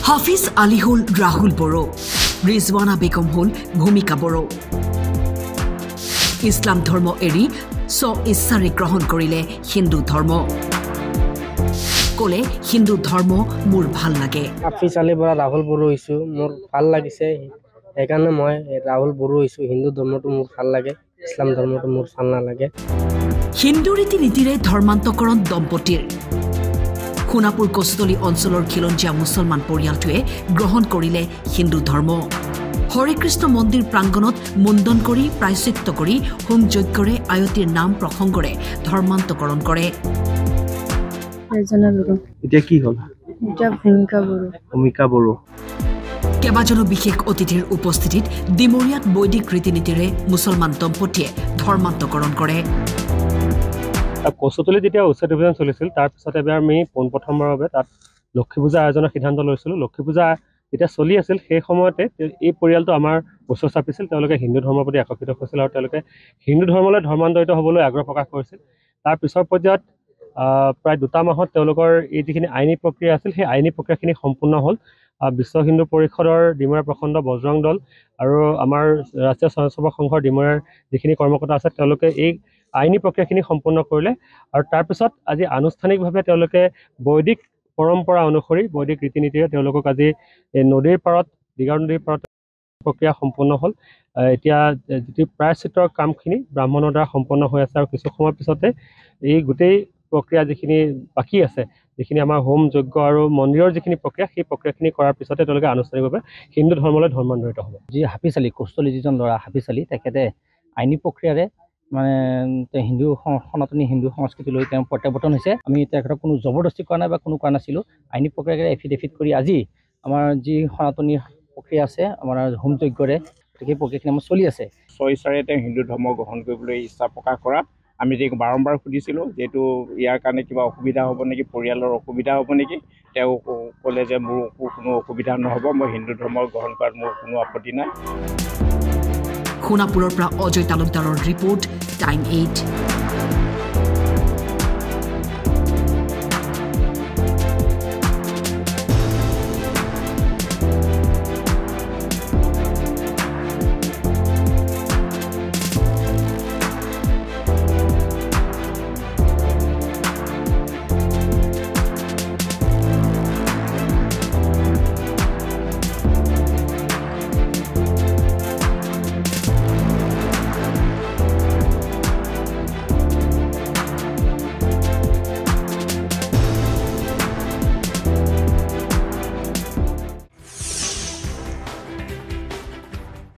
হাফিজ আলী হল ৰাহুল বড়ো, ৰিজৱানা বেগম হল ভূমিকা বড়ো। ইছলাম ধৰ্ম এৰি ইচ্ছাৰে গ্ৰহণ কৰিলে হিন্দু ধৰ্ম। কলে হিন্দু ধৰ্ম মোৰ ভাল লাগে। হাফিজ আলীৰ পৰা ৰাহুল বড়ো হৈছোঁ, মোৰ ভাল লাগিছে, সেইকাৰণে মই ৰাহুল বড়ো হৈছোঁ। হিন্দু ধৰ্মটো মোৰ ভাল লাগে, ইছলাম ধৰ্মটো মোৰ ভাল নালাগে। হিন্দু ৰীতি নীতিৰে ধৰ্মান্তকৰণ দম্পতীৰ। সোণাপুৰ কচতলী অঞ্চলৰ খিলঞ্জীয়া মুছলমান পৰিয়ালটোৱে গ্ৰহণ কৰিলে হিন্দু ধৰ্ম। হৰে কৃষ্ণ মন্দিৰ প্ৰাংগণত মুণ্ডন কৰি প্ৰায়শ্চিত্ত কৰি হোম যজ্ঞৰে আয়তীৰ নাম প্ৰসংগৰে ধৰ্মান্তকৰণ কৰে। এতিয়া কি হ'ল? ভূমিকা বড়ো। কেইবাজনো বিশেষ অতিথিৰ উপস্থিতিত ডিমৰীয়াত বৈদিক ৰীতি নীতিৰে মুছলমান দম্পতীয়ে ধৰ্মান্তকৰণ কৰে। কচতলী যেতিয়া উচ্ছেদ অভিযান চলিছিল, তাৰপিছতে এবাৰ আমি পোনপ্ৰথমবাৰৰ বাবে তাত লক্ষী পূজা আয়োজনৰ সিদ্ধান্ত লৈছিলোঁ। লক্ষী পূজা যেতিয়া চলি আছিল, সেই সময়তে এই পৰিয়ালটো আমাৰ ওচৰ চাপিছিল। তেওঁলোকে হিন্দু ধৰ্মৰ প্ৰতি আকৰ্ষিত হৈছিল আৰু তেওঁলোকে হিন্দু ধৰ্মলৈ ধৰ্মান্তৰিত হ'বলৈ আগ্ৰহ প্ৰকাশ কৰিছিল। তাৰ পিছৰ পৰ্যায়ত প্ৰায় 2 মাহত তেওঁলোকৰ এই যিখিনি আইনী প্ৰক্ৰিয়া আছিল, সেই আইনী প্ৰক্ৰিয়াখিনি সম্পূৰ্ণ হ'ল। বিশ্ব হিন্দু পৰিষদৰ ডিমৰীয়া প্ৰখণ্ড বজৰং দল আৰু আমাৰ ৰাষ্ট্ৰীয় স্বয়ংসেৱক সংঘৰ ডিমৰীয়াৰ যিখিনি কৰ্মকৰ্তা আছে, তেওঁলোকে এই আইনী প্ৰক্ৰিয়াখিনি সম্পূৰ্ণ কৰিলে। আৰু তাৰপিছত আজি আনুষ্ঠানিকভাৱে তেওঁলোকে বৈদিক পৰম্পৰা অনুসৰি বৈদিক ৰীতি নীতিৰে তেওঁলোকক আজি এই নদীৰ পাৰত, দীঘা নদীৰ পাৰত প্ৰক্ৰিয়া সম্পূৰ্ণ হ'ল। এতিয়া যিটো প্ৰায়শ্চিত্তৰ কামখিনি ব্ৰাহ্মণৰ দ্বাৰা সম্পন্ন হৈ আছে আৰু কিছু সময়ৰ পিছতে এই গোটেই প্ৰক্ৰিয়া যিখিনি বাকী আছে, যিখিনি আমাৰ হোম যজ্ঞ আৰু মন্দিৰৰ যিখিনি প্ৰক্ৰিয়া, সেই প্ৰক্ৰিয়াখিনি কৰাৰ পিছতে তেওঁলোকে আনুষ্ঠানিকভাৱে হিন্দু ধৰ্মলৈ ধৰ্মান্তৰিত হ'ব। যি হাফিজ আলী, কচতলী যিজন ল'ৰা হাফিজ আলী, তেখেতে আইনী প্ৰক্ৰিয়াৰে হিন্দু সনাতনী হিন্দু সংস্কৃতিলৈ তেওঁ প্ৰত্যাৱৰ্তন হৈছে। আমি তেখেতক কোনো জবৰদস্তি কৰা নাই বা কোনো কৰা নাছিলোঁ। আইনী প্ৰক্ৰিয়াৰে এফিডেভিট কৰি আজি আমাৰ যি সনাতনী প্ৰক্ৰিয়া আছে আমাৰ হোম যজ্ঞৰে, সেই প্ৰক্ৰিয়াখিনি আমাৰ চলি আছে। স্বইচ্ছাৰে তেওঁ হিন্দু ধৰ্ম গ্ৰহণ কৰিবলৈ ইচ্ছা প্ৰকাশ কৰাত আমি যে বাৰম্বাৰ সুধিছিলোঁ, যিহেতু ইয়াৰ কাৰণে কিবা অসুবিধা হ'ব নেকি, পৰিয়ালৰ অসুবিধা হ'ব নেকি। তেওঁ ক'লে যে মোৰ কোনো অসুবিধা নহ'ব, মই হিন্দু ধৰ্ম গ্ৰহণ কৰাত মোৰ কোনো আপত্তি নাই। সোণাপুৰৰ পৰা অজয় তালুকদাৰৰ ৰিপৰ্ট, টাইম 8।